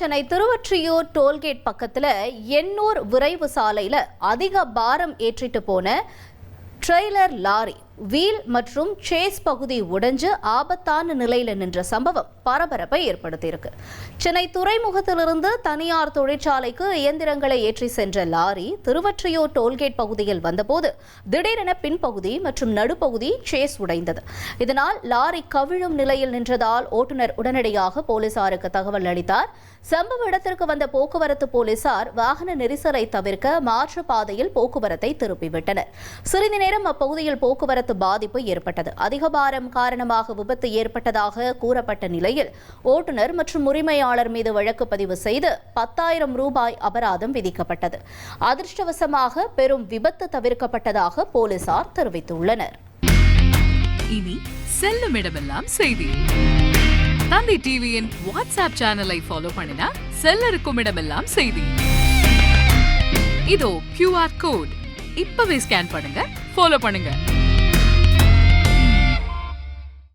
Chennai Thiruvottiyur tollgate பக்கத்துல எண்ணூர் விரைவு சாலையில அதிக பாரம் ஏற்றிட்டு போன ட்ரெய்லர் லாரி வீல் மற்றும் சேஸ் பகுதி உடைஞ்சு ஆபத்தான நிலையில் நின்ற சம்பவம் பரபரப்பை ஏற்படுத்தியிருக்கு. சென்னை துறைமுகத்திலிருந்து தனியார் தொழிற்சாலைக்கு இயந்திரங்களை ஏற்றி சென்ற லாரி திருவொற்றியூர் டோல்கேட் பகுதியில் வந்தபோது திடீரென பின்பகுதி மற்றும் நடுப்பகுதி சேஸ் உடைந்தது. இதனால் லாரி கவிழும் நிலையில் நின்றதால் ஓட்டுநர் உடனடியாக போலீசாருக்கு தகவல் அளித்தார். சம்பவ இடத்திற்கு வந்த போக்குவரத்து போலீசார் வாகன நெரிசலை தவிர்க்க மாற்று பாதையில் போக்குவரத்தை திருப்பிவிட்டனர். சிறிது நேரம் அப்பகுதியில் போக்குவரத்து பாதிப்பு ஏற்பட்டது. அதிக பாரம் காரணமாக விபத்து ஏற்பட்டதாக கூறப்பட்ட நிலையில் ஓட்டுநர் மற்றும் உரிமையாளர் மீது வழக்கு பதிவு செய்து 10,000 ரூபாய் அபராதம் விதிக்கப்பட்டது. அதிர்ஷ்டவசமாக பெரும் விபத்து தவிர்க்கப்பட்டதாக போலீசார் தெரிவித்துள்ளனர். இனி செல்லும் இடமெல்லாம் செய்தி. தந்தி டிவியின் வாட்ஸ்அப் சேனலை ஃபாலோ பண்ணினா செல்லருக்கும் இடமெல்லாம் செய்தி. இதோ QR கோட் இப்பவே ஸ்கேன் பண்ணுங்க, ஃபாலோ பண்ணுங்க.